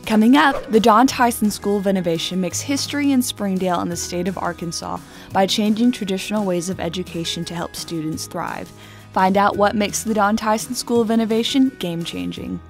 Coming up, the Don Tyson School of Innovation makes history in Springdale and the state of Arkansas by changing traditional ways of education to help students thrive. Find out what makes the Don Tyson School of Innovation game-changing.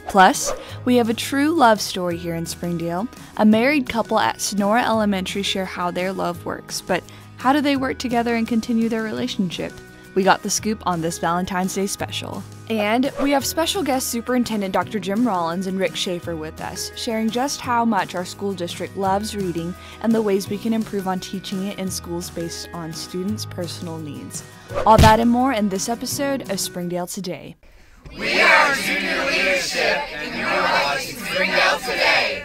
Plus, we have a true love story here in Springdale. A married couple at Sonora Elementary share how their love works, but how do they work together and continue their relationship? We got the scoop on this Valentine's Day special. And we have special guest Superintendent Dr. Jim Rollins and Rick Schaefer with us, sharing just how much our school district loves reading and the ways we can improve on teaching it in schools based on students' personal needs. All that and more in this episode of Springdale Today. We are junior leadership, and you're watching Springdale Today.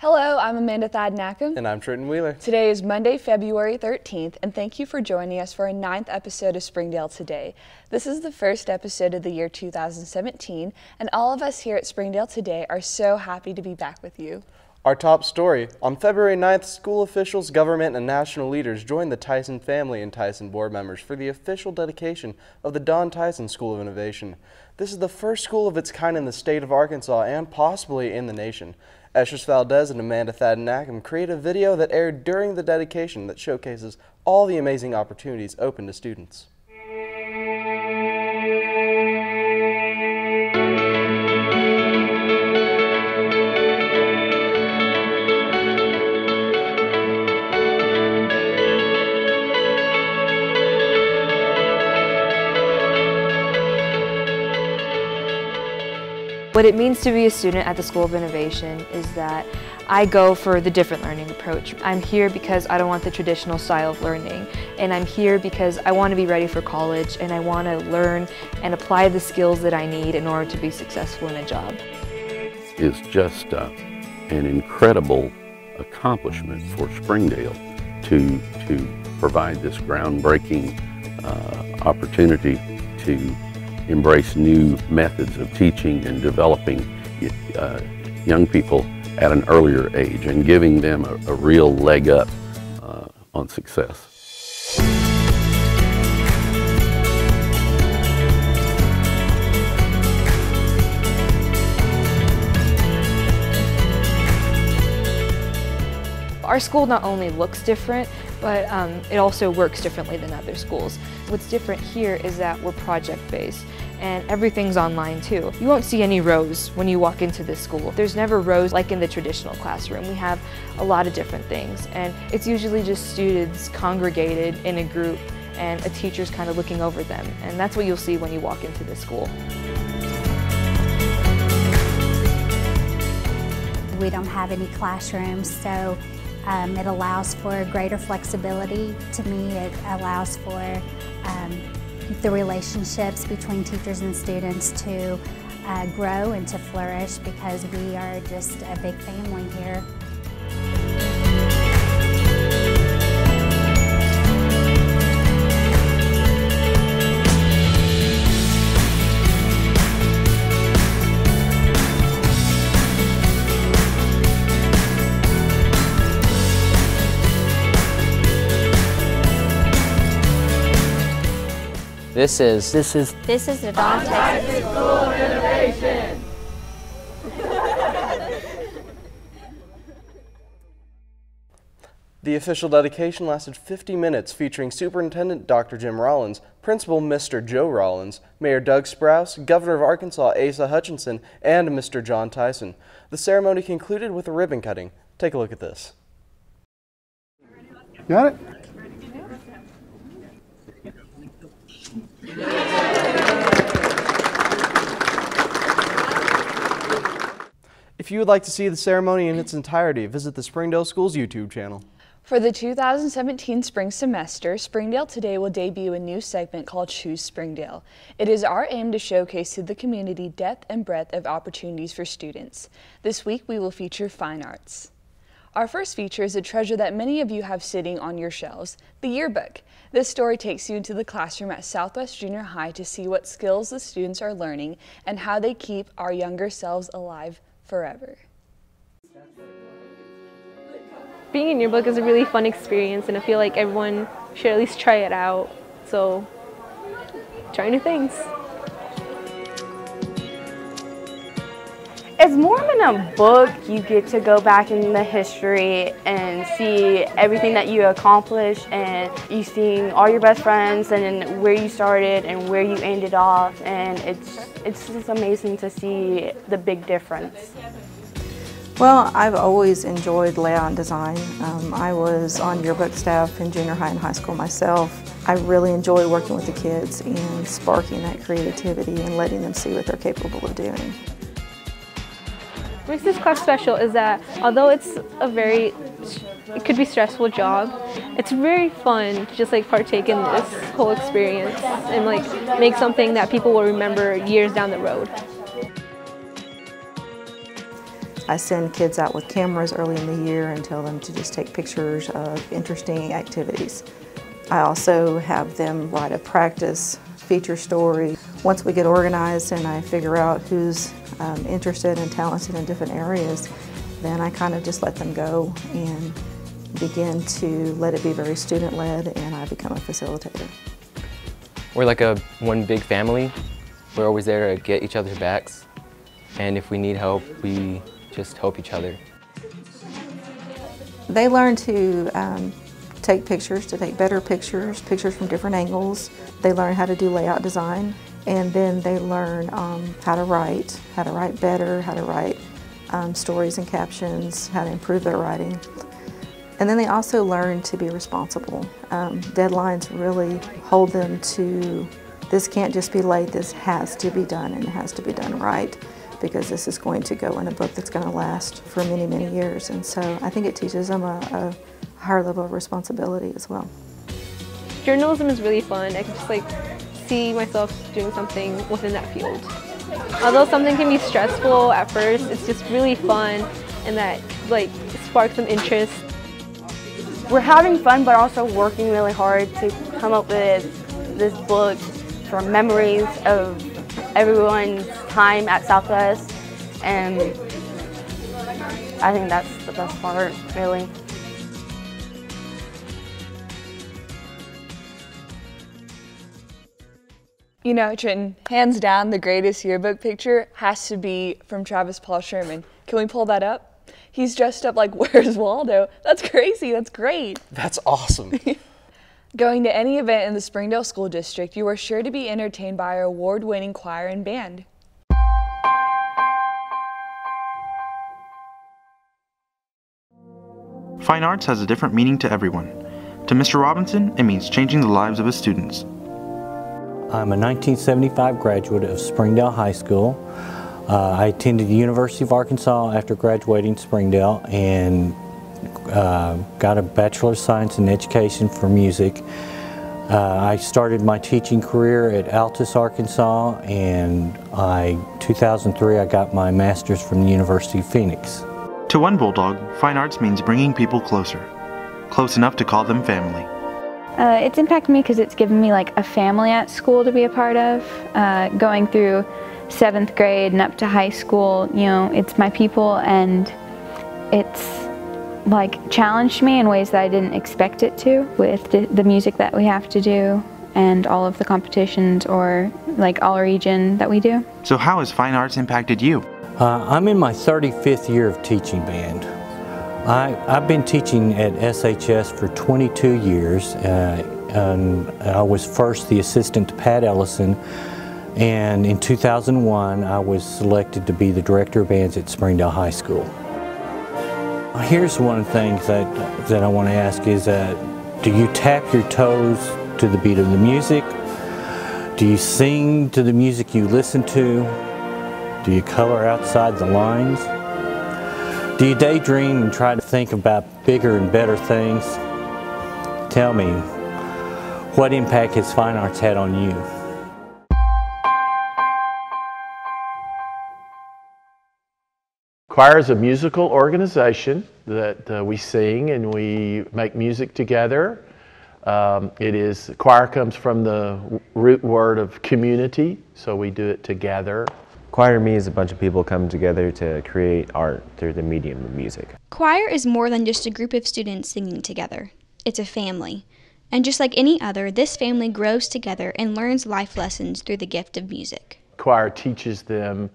Hello, I'm Amanda Thadnackham. And I'm Trenton Wheeler. Today is Monday, February 13th, and thank you for joining us for our 9th episode of Springdale Today. This is the first episode of the year 2017, and all of us here at Springdale Today are so happy to be back with you. Our top story. On February 9th, school officials, government, and national leaders joined the Tyson family and Tyson board members for the official dedication of the Don Tyson School of Innovation. This is the first school of its kind in the state of Arkansas and possibly in the nation. Eshes Valdez and Amanda Thadnackham created a video that aired during the dedication that showcases all the amazing opportunities open to students. What it means to be a student at the School of Innovation is that I go for the different learning approach. I'm here because I don't want the traditional style of learning, and I'm here because I want to be ready for college and I want to learn and apply the skills that I need in order to be successful in a job. It's just an incredible accomplishment for Springdale to provide this groundbreaking opportunity to embrace new methods of teaching and developing young people at an earlier age and giving them a real leg up on success. Our school not only looks different, but it also works differently than other schools. What's different here is that we're project-based, and everything's online too. You won't see any rows when you walk into this school. There's never rows like in the traditional classroom. We have a lot of different things, and it's usually just students congregated in a group and a teacher's kind of looking over them, and that's what you'll see when you walk into this school. We don't have any classrooms, so it allows for greater flexibility. To me, it allows for the relationships between teachers and students to grow and to flourish because we are just a big family here. This is the Don Tyson School of Innovation. The official dedication lasted 50 minutes, featuring Superintendent Dr. Jim Rollins, Principal Mr. Joe Rollins, Mayor Doug Sprouse, Governor of Arkansas Asa Hutchinson, and Mr. John Tyson. The ceremony concluded with a ribbon cutting. Take a look at this. Got it? If you would like to see the ceremony in its entirety, visit the Springdale Schools YouTube channel. For the 2017 spring semester, Springdale Today will debut a new segment called Choose Springdale. It is our aim to showcase to the community depth and breadth of opportunities for students. This week we will feature fine arts. Our first feature is a treasure that many of you have sitting on your shelves, the yearbook. This story takes you into the classroom at Southwest Junior High to see what skills the students are learning and how they keep our younger selves alive forever. Being in yearbook is a really fun experience, and I feel like everyone should at least try it out. So, try new things. It's more than a book. You get to go back in the history and see everything that you accomplished, and you seeing all your best friends and where you started and where you ended off, and it's just amazing to see the big difference. Well, I've always enjoyed layout and design. I was on yearbook staff in junior high and high school myself. I really enjoy working with the kids and sparking that creativity and letting them see what they're capable of doing. What makes this class special is that although it could be stressful job, it's very fun to just partake in this whole experience and make something that people will remember years down the road. I send kids out with cameras early in the year and tell them to just take pictures of interesting activities. I also have them write a practice feature story. Once we get organized and I figure out who's interested and talented in different areas, then I kind of just let them go and begin to let it be very student-led, and I become a facilitator. We're like one big family. We're always there to get each other's backs, and if we need help, we just help each other. They learn to take pictures, to take better pictures from different angles. They learn how to do layout design, and then they learn how to write better, how to write stories and captions, how to improve their writing. And then they also learn to be responsible. Deadlines really hold them to, this can't just be late, this has to be done, and it has to be done right, because this is going to go in a book that's going to last for many, many years. And so I think it teaches them a higher level of responsibility as well. Journalism is really fun. I can just see myself doing something within that field. Although something can be stressful at first, it's just really fun, and that sparks some interest. We're having fun, but also working really hard to come up with this book for memories of everyone's time at Southwest, and I think that's the best part, really. You know, Trenton, hands down, the greatest yearbook picture has to be from Travis Paul Sherman. Can we pull that up? He's dressed up like Where's Waldo? That's crazy, that's great. That's awesome. Going to any event in the Springdale School District, you are sure to be entertained by our award-winning choir and band. Fine arts has a different meaning to everyone. To Mr. Robinson, it means changing the lives of his students. I'm a 1975 graduate of Springdale High School. I attended the University of Arkansas after graduating Springdale and got a Bachelor of Science in Education for music. I started my teaching career at Altus, Arkansas, and 2003 I got my master's from the University of Phoenix. To one Bulldog, fine arts means bringing people closer, close enough to call them family. It's impacted me because it's given me a family at school to be a part of. Going through 7th grade and up to high school, it's my people, and it's challenged me in ways that I didn't expect it to, with the music that we have to do and all of the competitions or all region that we do. So how has fine arts impacted you? I'm in my 35th year of teaching band. I've been teaching at SHS for 22 years, and I was first the assistant to Pat Ellison, and in 2001 I was selected to be the director of bands at Springdale High School. Here's one of the things that I want to ask is, do you tap your toes to the beat of the music? Do you sing to the music you listen to? Do you color outside the lines? Do you daydream and try to think about bigger and better things? Tell me, what impact has fine arts had on you? Choir is a musical organization that we sing and we make music together. Choir comes from the root word of community, so we do it together. Choir to me is a bunch of people coming together to create art through the medium of music. Choir is more than just a group of students singing together. It's a family. And just like any other, this family grows together and learns life lessons through the gift of music. Choir teaches them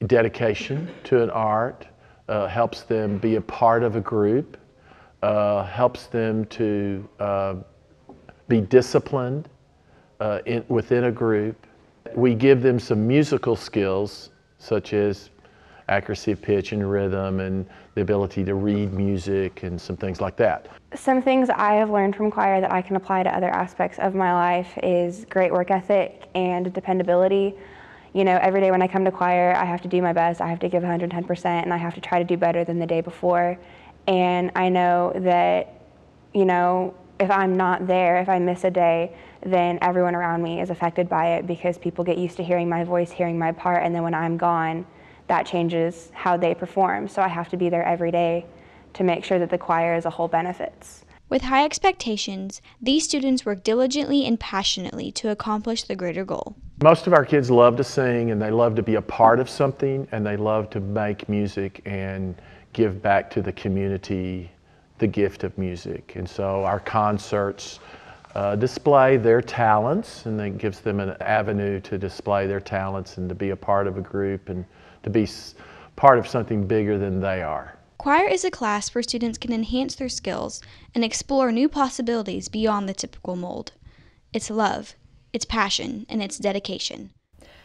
dedication to an art, helps them be a part of a group, helps them to be disciplined within a group. We give them some musical skills such as accuracy of pitch and rhythm and the ability to read music and some things like that. Some things I have learned from choir that I can apply to other aspects of my life is great work ethic and dependability. You know, every day when I come to choir, I have to do my best, I have to give 110%, and I have to try to do better than the day before. And I know that, you know, if I'm not there, if I miss a day, then everyone around me is affected by it because people get used to hearing my voice, hearing my part, and then when I'm gone, that changes how they perform. So I have to be there every day to make sure that the choir as a whole benefits. With high expectations, these students work diligently and passionately to accomplish the greater goal. Most of our kids love to sing and they love to be a part of something and they love to make music and give back to the community the gift of music. And so our concerts display their talents, and it gives them an avenue to display their talents and to be a part of a group and to be part of something bigger than they are. Choir is a class where students can enhance their skills and explore new possibilities beyond the typical mold. It's love, it's passion, and it's dedication.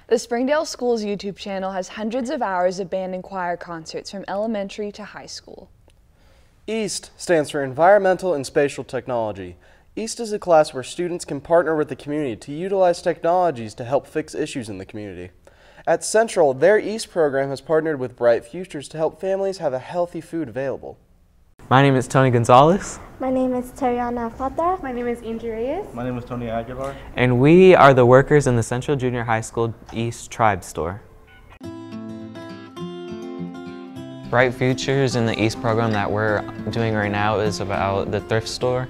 The Springdale School's YouTube channel has hundreds of hours of band and choir concerts from elementary to high school. EAST stands for Environmental and Spatial Technology. EAST is a class where students can partner with the community to utilize technologies to help fix issues in the community. At Central, their EAST program has partnered with Bright Futures to help families have a healthy food available. My name is Tony Gonzalez. My name is Tariana Fata. My name is Angie Reyes. My name is Tony Aguilar. And we are the workers in the Central Junior High School East Tribe Store. Bright Futures in the East program that we're doing right now is about the thrift store,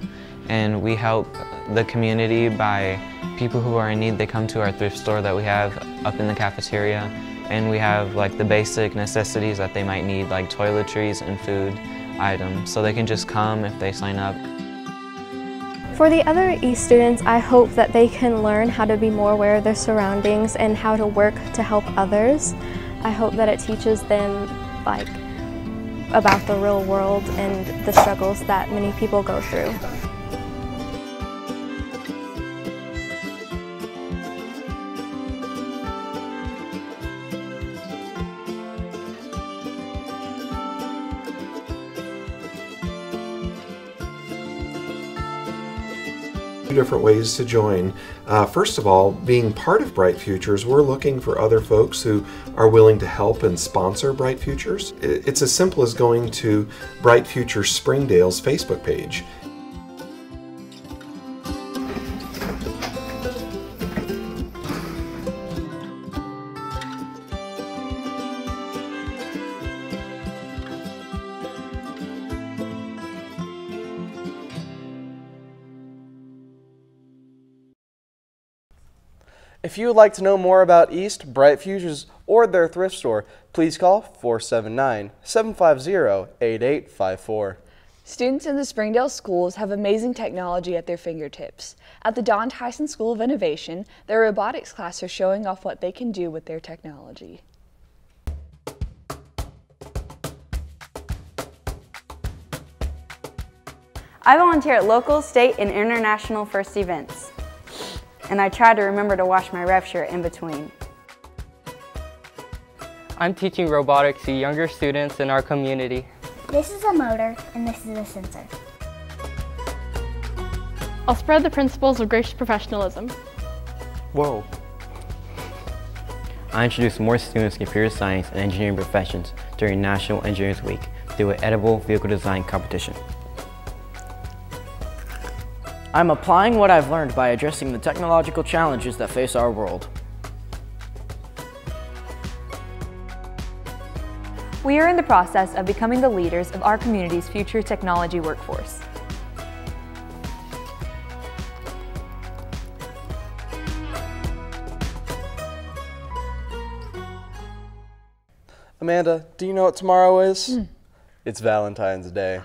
and we help the community by people who are in need. They come to our thrift store that we have up in the cafeteria, and we have like the basic necessities that they might need, like toiletries and food items, so they can just come if they sign up. For the other East students, I hope that they can learn how to be more aware of their surroundings and how to work to help others. I hope that it teaches them about the real world and the struggles that many people go through. Different ways to join. First of all, being part of Bright Futures, we're looking for other folks who are willing to help and sponsor Bright Futures. It's as simple as going to Bright Futures Springdale's Facebook page. If you would like to know more about EAST, Bright Futures, or their thrift store, please call 479-750-8854. Students in the Springdale schools have amazing technology at their fingertips. At the Don Tyson School of Innovation, their robotics class are showing off what they can do with their technology. I volunteer at local, state, and international first events. And I try to remember to wash my ref shirt in between. I'm teaching robotics to younger students in our community. This is a motor and this is a sensor. I'll spread the principles of gracious professionalism. Whoa. I introduced more students to computer science and engineering professions during National Engineers Week through an edible vehicle design competition. I'm applying what I've learned by addressing the technological challenges that face our world. We are in the process of becoming the leaders of our community's future technology workforce. Amanda, do you know what tomorrow is? It's Valentine's Day.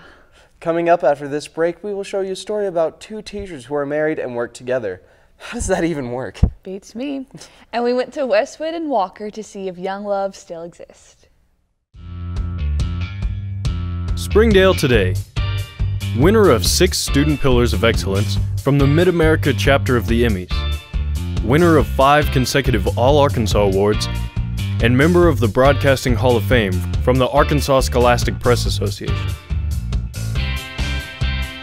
Coming up after this break, we will show you a story about two teachers who are married and work together. How does that even work? Beats me. And we went to Westwood and Walker to see if young love still exists. Springdale Today. Winner of 6 Student Pillars of Excellence from the Mid-America chapter of the Emmys. Winner of 5 consecutive All-Arkansas Awards, and member of the Broadcasting Hall of Fame from the Arkansas Scholastic Press Association.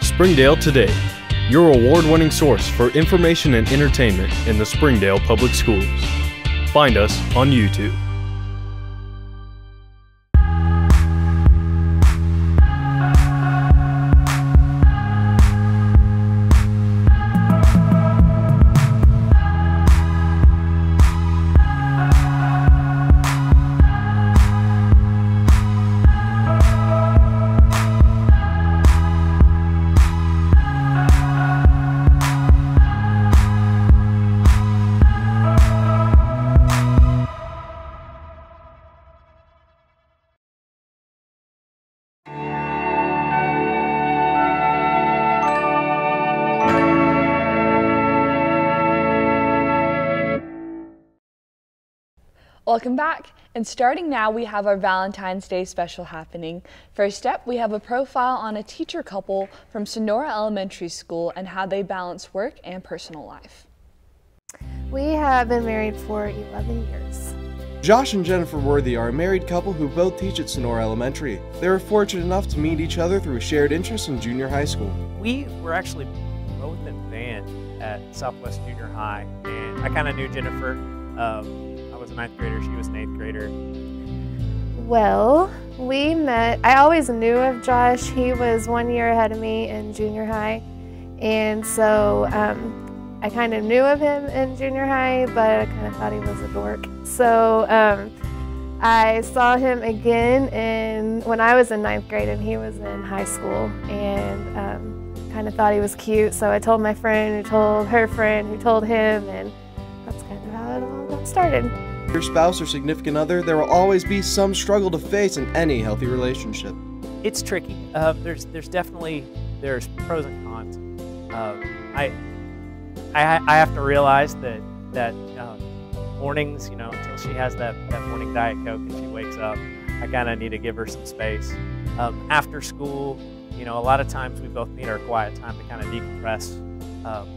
Springdale Today, your award-winning source for information and entertainment in the Springdale Public Schools. Find us on YouTube. Welcome back, and starting now we have our Valentine's Day special happening. First up, we have a profile on a teacher couple from Sonora Elementary School and how they balance work and personal life. We have been married for 11 years. Josh and Jennifer Worthy are a married couple who both teach at Sonora Elementary. They were fortunate enough to meet each other through a shared interest in junior high school. We were actually both in band at Southwest Junior High, and I kind of knew Jennifer. I was a 9th grader, she was an 8th grader. Well, we met, I always knew of Josh. He was 1 year ahead of me in junior high, and so I kind of knew of him in junior high, but I kind of thought he was a dork. So I saw him again when I was in 9th grade and he was in high school, and kind of thought he was cute, so I told my friend who told her friend who told him, and that's kind of how it all got started. Your spouse or significant other, there will always be some struggle to face in any healthy relationship. It's tricky. There's definitely pros and cons. I have to realize that mornings, until she has that morning Diet Coke and she wakes up, I kind of need to give her some space. After school, a lot of times we both need our quiet time to kind of decompress.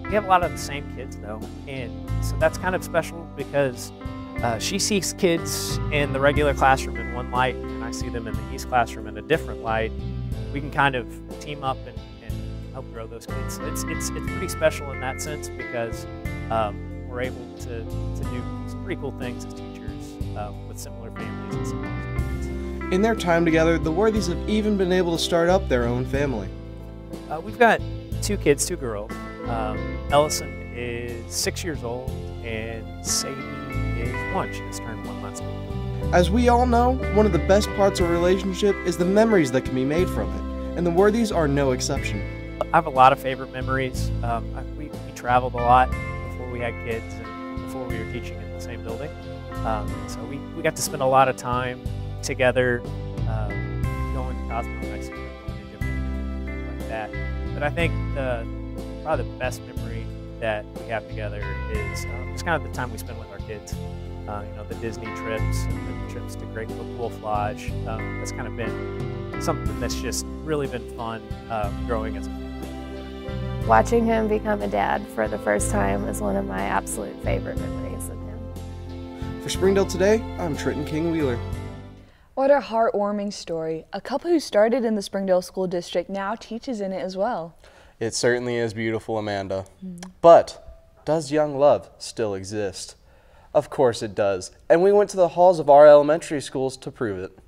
We have a lot of the same kids though, and so that's kind of special because she sees kids in the regular classroom in one light, and I see them in the East classroom in a different light. We can kind of team up and help grow those kids. It's pretty special in that sense because we're able to do some pretty cool things as teachers with similar families and similar students. In their time together, the Worthies have even been able to start up their own family. We've got 2 kids, 2 girls. Ellison is 6 years old, and Sadie is 1. She just turned 1 last week. As we all know, one of the best parts of a relationship is the memories that can be made from it, and the Worthies are no exception. I have a lot of favorite memories. We traveled a lot before we had kids and before we were teaching in the same building. So we got to spend a lot of time together, going to Cosmo, Mexico, going to Jamaica, things like that. But I think probably the best memory that we have together is just kind of the time we spend with our kids. The Disney trips, and the trips to Great Wolf Lodge. That's kind of been something that's just really been fun growing as a family. Watching him become a dad for the first time is one of my absolute favorite memories of him. For Springdale Today, I'm Trenton King Wheeler. What a heartwarming story. A couple who started in the Springdale School District now teaches in it as well. It certainly is beautiful, Amanda. But does young love still exist? Of course it does, and we went to the halls of our elementary schools to prove it.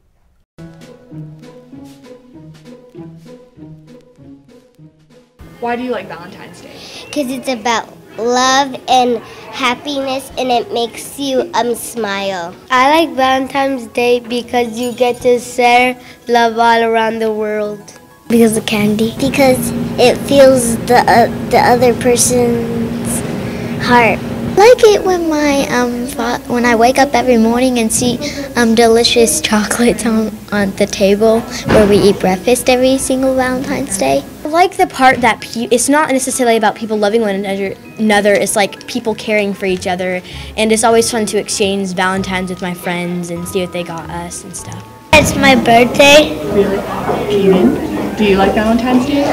Why do you like Valentine's Day? Because it's about love and happiness, and it makes you smile. I like Valentine's Day because you get to share love all around the world. Because of candy. Because it feels the other person's heart. I like it when I wake up every morning and see delicious chocolates on the table where we eat breakfast every single Valentine's Day. I like the part that it's not necessarily about people loving one another, it's like people caring for each other, and it's always fun to exchange Valentines with my friends and see what they got us and stuff. It's my birthday. Really? Do you like Valentine's Day?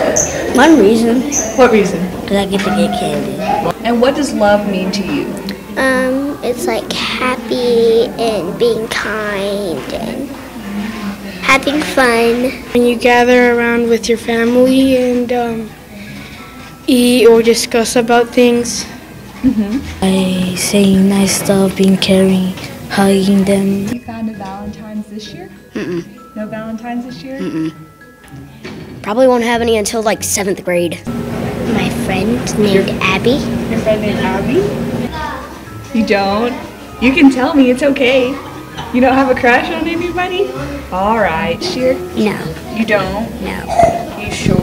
One reason. What reason? Because I get to get candy. And what does love mean to you? It's like happy and being kind and having fun. When you gather around with your family and eat or discuss about things. I say nice stuff, being caring, hugging them. You found a Valentine's this year? No Valentine's this year? Probably won't have any until like 7th grade. My friend named Abby. Your friend named Abby? You don't? You can tell me, it's okay. You don't have a crush on anybody? All right, sure. No. You don't? No. You sure?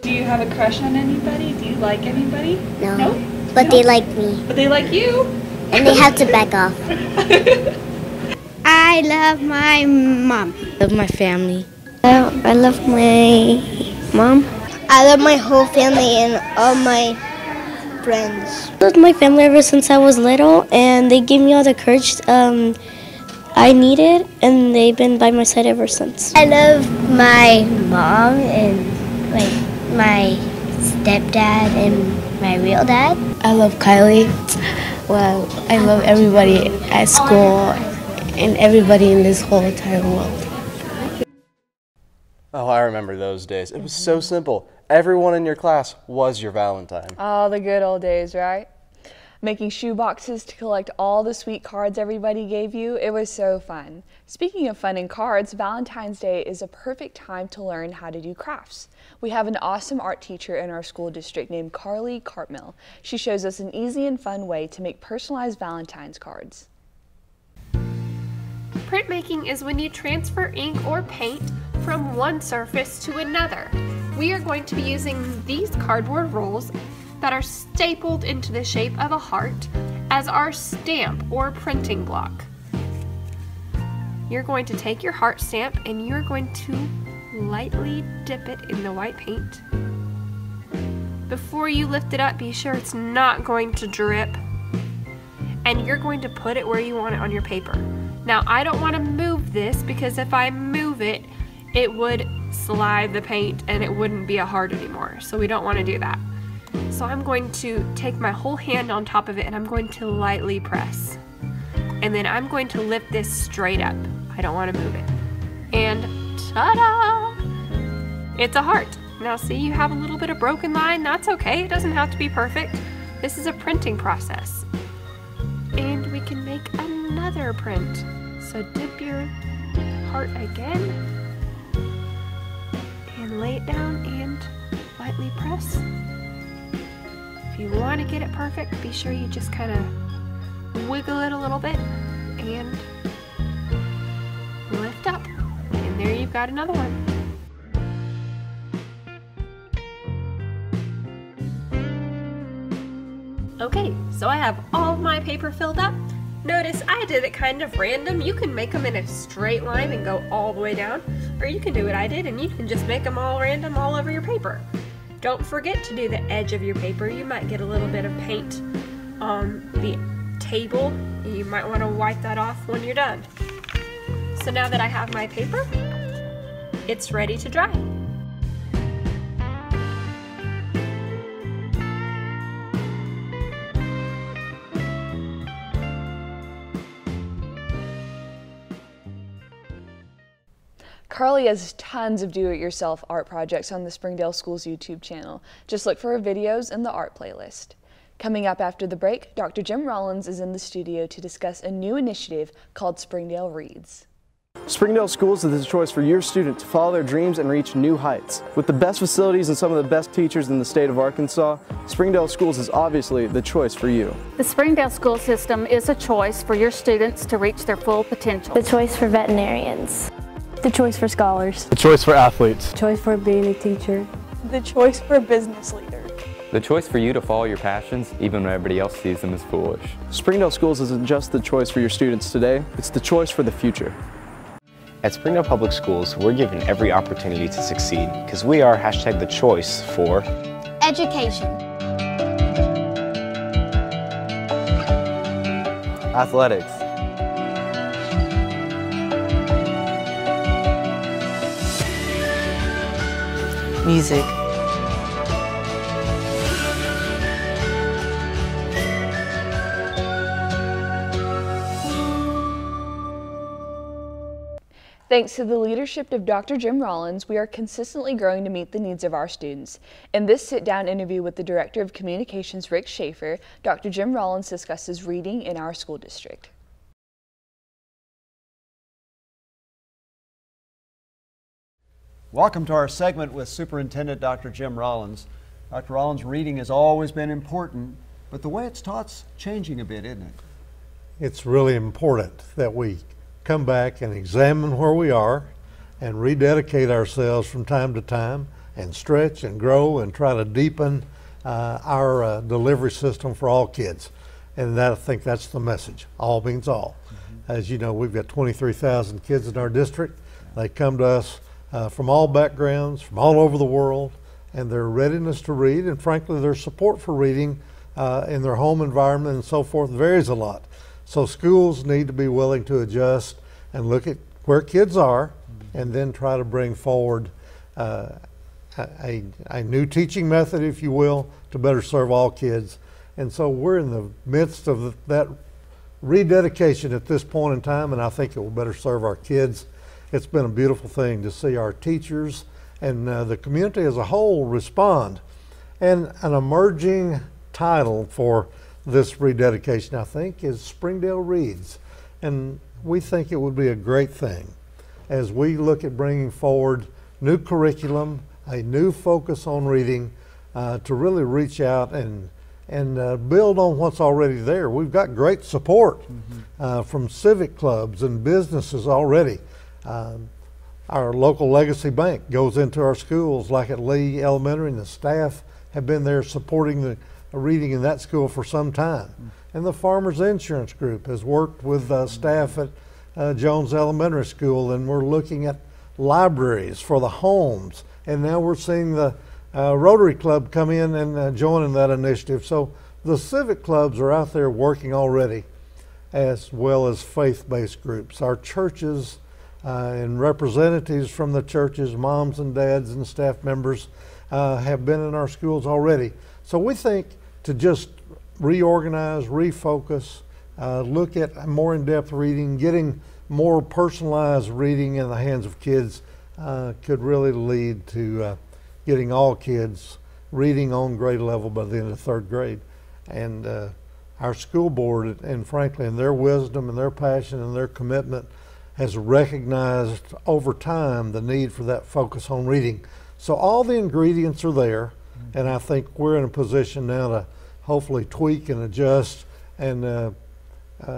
Do you have a crush on anybody? Do you like anybody? No. No? But they like me. But they like you? And they have to back off. I love my mom. I love my family. I love my mom. I love my whole family and all my friends. I loved my family ever since I was little, and they gave me all the courage I needed, and they've been by my side ever since. I love my mom and my stepdad and my real dad. I love Kylie. Well, I love everybody at school and everybody in this whole entire world. Oh, I remember those days. It was so simple. Everyone in your class was your Valentine. Oh, the good old days, right? Making shoe boxes to collect all the sweet cards everybody gave you. It was so fun. Speaking of fun and cards, Valentine's Day is a perfect time to learn how to do crafts. We have an awesome art teacher in our school district named Carly Cartmill. She shows us an easy and fun way to make personalized Valentine's cards. Printmaking is when you transfer ink or paint from one surface to another. We are going to be using these cardboard rolls that are stapled into the shape of a heart as our stamp or printing block. You're going to take your heart stamp and you're going to lightly dip it in the white paint. Before you lift it up, be sure it's not going to drip, and you're going to put it where you want it on your paper. Now, I don't want to move this because if I move it, it would slide the paint and it wouldn't be a heart anymore. So we don't want to do that. So I'm going to take my whole hand on top of it and I'm going to lightly press. And then I'm going to lift this straight up. I don't want to move it. And ta-da! It's a heart. Now see, you have a little bit of broken line. That's okay. It doesn't have to be perfect. This is a printing process. And we can make another print. So dip your heart again and lay it down and lightly press. If you want to get it perfect, be sure you just kind of wiggle it a little bit and lift up. And there you've got another one. Okay, so I have all of my paper filled up. Notice I did it kind of random. You can make them in a straight line and go all the way down, or you can do what I did and you can just make them all random all over your paper. Don't forget to do the edge of your paper. You might get a little bit of paint on the table. You might want to wipe that off when you're done. So now that I have my paper, it's ready to dry. Carly has tons of do-it-yourself art projects on the Springdale Schools YouTube channel. Just look for her videos in the art playlist. Coming up after the break, Dr. Jim Rollins is in the studio to discuss a new initiative called Springdale Reads. Springdale Schools is the choice for your student to follow their dreams and reach new heights. With the best facilities and some of the best teachers in the state of Arkansas, Springdale Schools is obviously the choice for you. The Springdale school system is a choice for your students to reach their full potential. The choice for veterinarians. The choice for scholars. The choice for athletes. The choice for being a teacher. The choice for a business leader. The choice for you to follow your passions even when everybody else sees them as foolish. Springdale Schools isn't just the choice for your students today, it's the choice for the future. At Springdale Public Schools, we're given every opportunity to succeed because we are #the choice for education, athletics, music, Thanks to the leadership of Dr. Jim Rollins, we are consistently growing to meet the needs of our students. In this sit-down interview with the Director of Communications, Rick Schaefer, Dr. Jim Rollins discusses reading in our school district. Welcome to our segment with Superintendent Dr. Jim Rollins. Dr. Rollins, reading has always been important, but the way it's taught's changing a bit, isn't it? It's really important that we come back and examine where we are and rededicate ourselves from time to time and stretch and grow and try to deepen our delivery system for all kids. And I think that's the message. All means all. As you know, we've got 23,000 kids in our district. They come to us from all backgrounds, from all over the world, and their readiness to read and frankly their support for reading in their home environment and so forth varies a lot. So schools need to be willing to adjust and look at where kids are and then try to bring forward a new teaching method, if you will, to better serve all kids. And so we're in the midst of that rededication at this point in time, and I think it will better serve our kids. It's been a beautiful thing to see our teachers and the community as a whole respond. And an emerging title for this rededication, I think, is Springdale Reads. And we think it would be a great thing as we look at bringing forward new curriculum, a new focus on reading, to really reach out and build on what's already there. We've got great support from civic clubs and businesses already. Our local Legacy Bank goes into our schools like at Lee Elementary, and the staff have been there supporting the reading in that school for some time. And the Farmers Insurance Group has worked with staff at Jones Elementary School, and we're looking at libraries for the homes. And now we're seeing the Rotary Club come in and join in that initiative. So the civic clubs are out there working already, as well as faith-based groups. Our churches and representatives from the churches, moms and dads and staff members have been in our schools already. So we think to just reorganize, refocus, look at more in-depth reading, getting more personalized reading in the hands of kids could really lead to getting all kids reading on grade level by the end of third grade. And our school board, and frankly, in their wisdom and their passion and their commitment, has recognized over time the need for that focus on reading. So all the ingredients are there, and I think we're in a position now to hopefully tweak and adjust and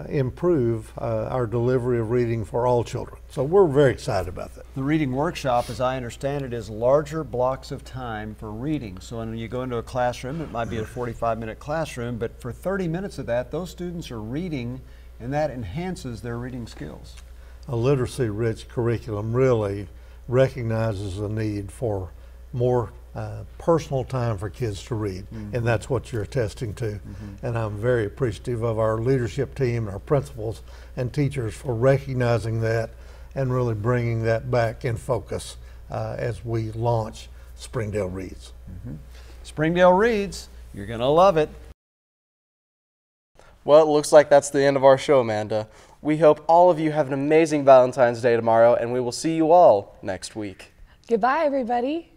improve our delivery of reading for all children. So we're very excited about that. The reading workshop, as I understand it, is larger blocks of time for reading. So when you go into a classroom, it might be a 45-minute classroom, but for 30 minutes of that, those students are reading, and that enhances their reading skills. A literacy-rich curriculum really recognizes the need for more personal time for kids to read, and that's what you're attesting to. And I'm very appreciative of our leadership team, our principals and teachers for recognizing that and really bringing that back in focus as we launch Springdale Reads. Springdale Reads, you're going to love it. Well, it looks like that's the end of our show, Amanda. We hope all of you have an amazing Valentine's Day tomorrow, and we will see you all next week. Goodbye, everybody.